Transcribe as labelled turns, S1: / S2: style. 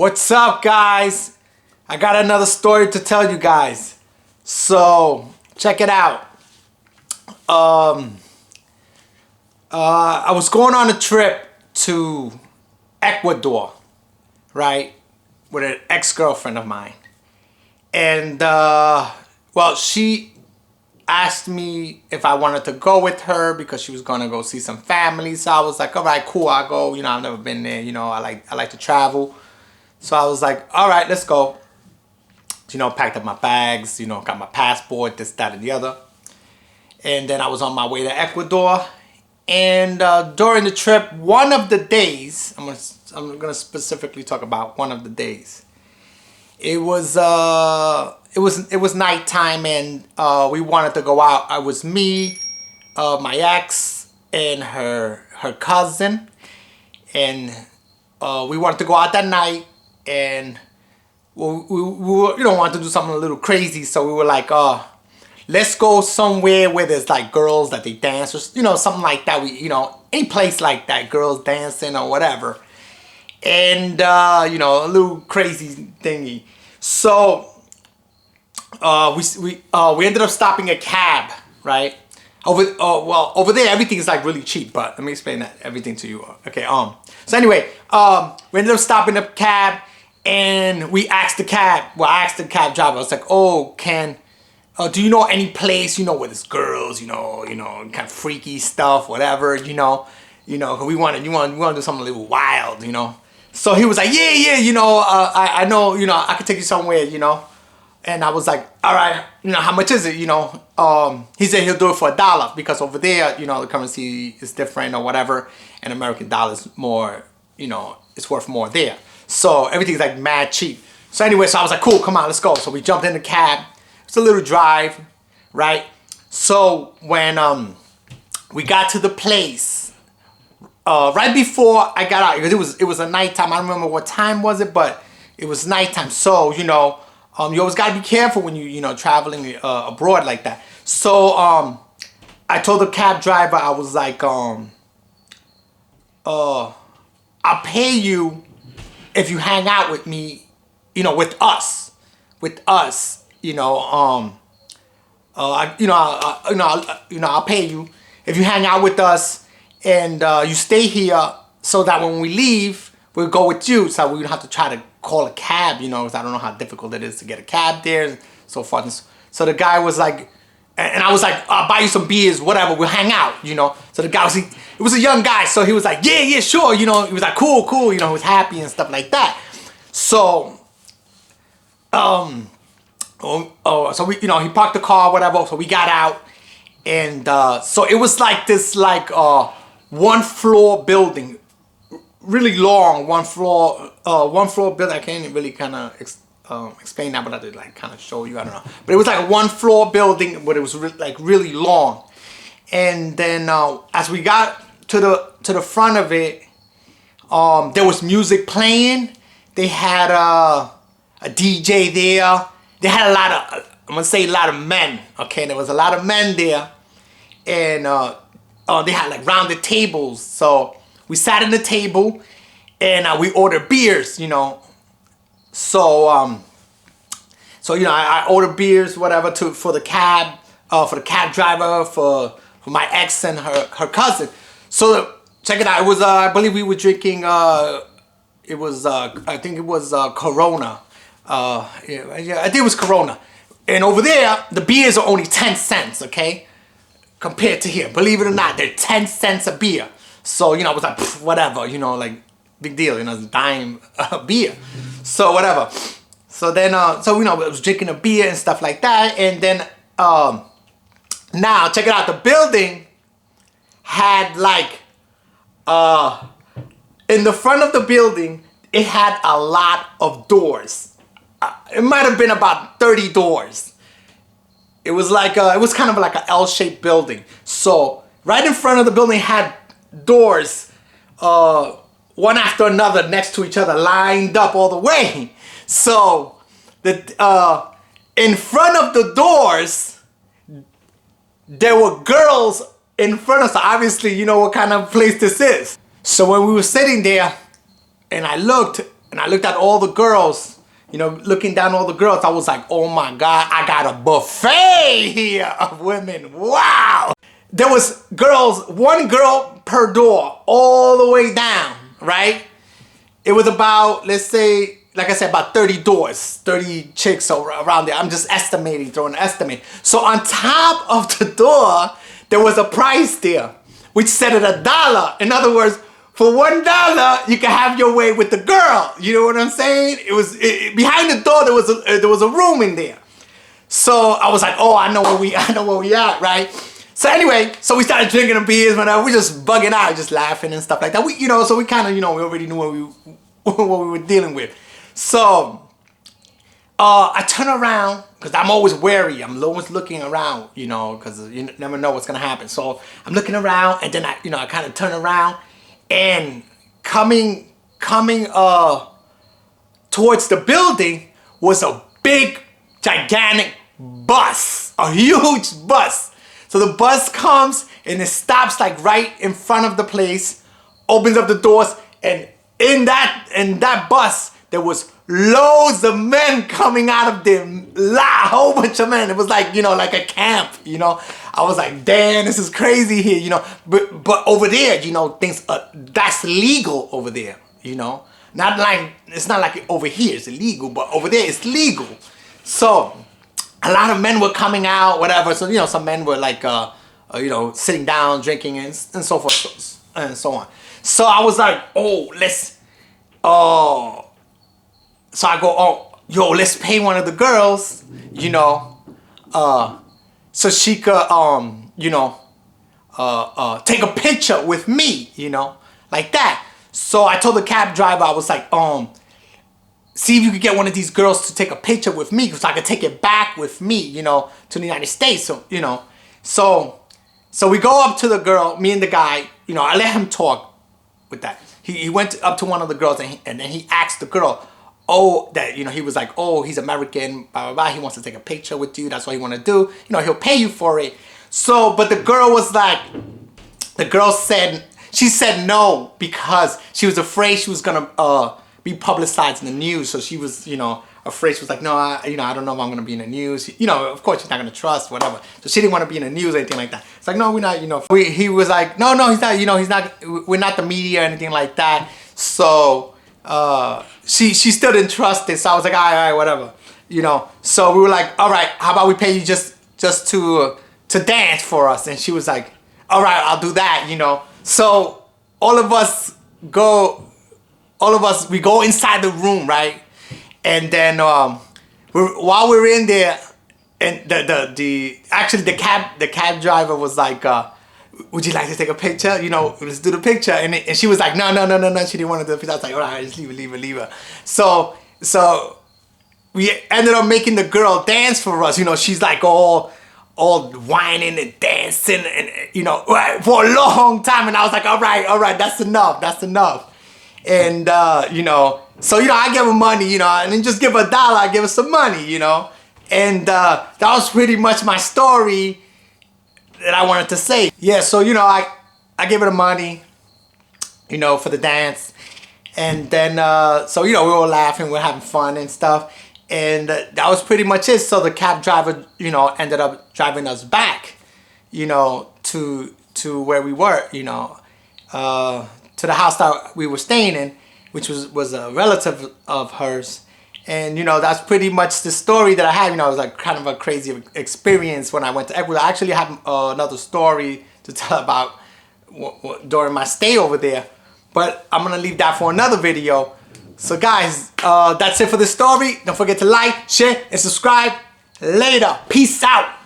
S1: What's up, guys? I got another story to tell you guys. So, check it out. I was going on a trip to Ecuador, right? With an ex-girlfriend of mine. And, well, she asked me if I wanted to go with her because she was going to go see some family. So I was like, all right, cool, I'll go. You know, I've never been there. You know, I like to travel. So I was like, all right, let's go. You know, packed up my bags, you know, got my passport, this, that, and the other. And then I was on my way to Ecuador. And during the trip, one of the days, I'm gonna specifically talk about one of the days. It was nighttime, and we wanted to go out. It was me, my ex, and her cousin, and we wanted to go out that night. And we wanted to do something a little crazy, so we were like, let's go somewhere where there's like girls that they dance, or you know, something like that. Any place like that, girls dancing or whatever, and you know, a little crazy thingy. So we ended up stopping a cab, right? Over there everything is like really cheap, but let me explain that everything to you. Okay, so anyway, we ended up stopping a cab, and we asked the cab. Well, I asked the cab driver. I was like, "Oh, do you know any place, you know, where there's girls, you know, kind of freaky stuff, whatever, you know, we want to do something a little wild, you know." So he was like, "Yeah, you know, I know, you know, I could take you somewhere, you know." And I was like, "All right, you know, how much is it, you know?" He said he'll do it for $1 because over there, you know, the currency is different or whatever, and American dollar's more, you know, it's worth more there. So everything's like mad cheap. So anyway, so I was like, "Cool, come on, let's go." So we jumped in the cab. It's a little drive, right? So when we got to the place, right before I got out, because it was a nighttime. I don't remember what time was it, but it was nighttime. So you know, you always gotta be careful when you know, traveling abroad like that. So I told the cab driver, I was like, I'll pay you if you hang out with me, you know, with us. You know, I'll pay you if you hang out with us, and you stay here, so that when we leave, we'll go with you, so we don't have to try to call a cab, you know, because I don't know how difficult it is to get a cab there, and so forth. So the guy was like, and I was like, "I'll buy you some beers, whatever, we'll hang out, you know." So the guy it was a young guy, so he was like, yeah, sure, you know, he was like, cool, you know, he was happy and stuff like that. So, so we, you know, he parked the car, whatever. So we got out, and so it was like this, like one floor building, really long, one floor building. I can't really kind of explain that, but I did like kind of show you. I don't know, but it was like a one floor building, but it was like really long. And then as we got to the front of it, there was music playing. They had a DJ there. They had a lot of men, okay? There was a lot of men there, and they had like rounded tables. So we sat at the table, and we ordered beers, you know. So you know, I ordered beers, whatever, for the cab driver, for my ex and her cousin. So check it out. It was I believe we were drinking. I think it was Corona. Yeah, I think it was Corona. And over there, the beers are only 10 cents, okay? Compared to here. Believe it or not, they're 10 cents a beer. So, you know, I was like, whatever, you know, like, big deal, you know, it's a dime beer. So, whatever. So then, so, you know, I was drinking a beer and stuff like that. And then, now, check it out. The building had, like, in the front of the building, it had a lot of doors. It might have been about 30 doors. It was like it was kind of like an L-shaped building. So right in front of the building had doors, one after another, next to each other, lined up all the way. So in front of the doors, there were girls in front of us. So obviously, you know what kind of place this is. So when we were sitting there, and I looked, and I looked at all the girls, you know, looking down all the girls, I was like, oh my God, I got a buffet here of women. Wow. There was girls, one girl per door, all the way down, right? It was about, let's say, like I said, about 30 doors, 30 chicks around there. I'm just estimating, throwing an estimate. So on top of the door, there was a price there, which set at $1. In other words, for $1, you can have your way with the girl. You know what I'm saying? It was behind the door. There was a room in there. So I was like, oh, I know where we at, right? So anyway, so we started drinking the beers, whatever. We just bugging out, just laughing and stuff like that. We, so we kind of, we already knew what we were dealing with. So I turn around because I'm always wary. I'm always looking around, because you never know what's gonna happen. So I'm looking around, and then I kind of turn around. And coming towards the building was a big, gigantic bus, a huge bus. So the bus comes and it stops like right in front of the place, opens up the doors, and in that bus there was loads of men coming out of there, a whole bunch of men. It was like, like a camp, I was like, damn, this is crazy here, But over there, things, that's legal over there, Not like, it's not like over here it's illegal, but over there it's legal. So a lot of men were coming out, whatever. So, some men were like, sitting down, drinking and so forth and so on. So I was like, so I go, let's pay one of the girls, so she could, take a picture with me, like that. So I told the cab driver, I was like, see if you could get one of these girls to take a picture with me, so I could take it back with me, to the United States. So, so we go up to the girl, me and the guy, I let him talk with that. He went up to one of the girls and then he asked the girl, he was like, he's American, blah, blah, blah. He wants to take a picture with you. That's what he want to do. He'll pay you for it. So, but the girl was like, she said no because she was afraid she was going to be publicized in the news. So she was, afraid. She was like, no, I don't know if I'm going to be in the news. Of course, she's not going to trust, whatever. So she didn't want to be in the news or anything like that. It's like, no, we're not, he was like, no, he's not, he's not, we're not the media or anything like that. So, she still didn't trust it. So I was like, all right, whatever, So we were like, all right, how about we pay you just to dance for us? And she was like, all right, I'll do that, So all of us, we go inside the room, right? And then while we're in there, and the cab driver was like, would you like to take a picture? Let's do the picture. And she was like, no. She didn't want to do the picture. I was like, all right, just leave her. So we ended up making the girl dance for us. She's like all whining and dancing and, for a long time. And I was like, all right, that's enough. And, so, I give her money, and then just give her $1, I give her some money, And that was pretty much my story that I wanted to say. Yeah, so, I gave her the money, for the dance. And then, so, we were laughing, we were having fun and stuff. And that was pretty much it. So the cab driver, ended up driving us back, to where we were, to the house that we were staying in, which was a relative of hers. And, that's pretty much the story that I had. It was like kind of a crazy experience when I went to Ecuador. I actually have another story to tell about during my stay over there. But I'm going to leave that for another video. So guys, that's it for this story. Don't forget to like, share, and subscribe. Later. Peace out.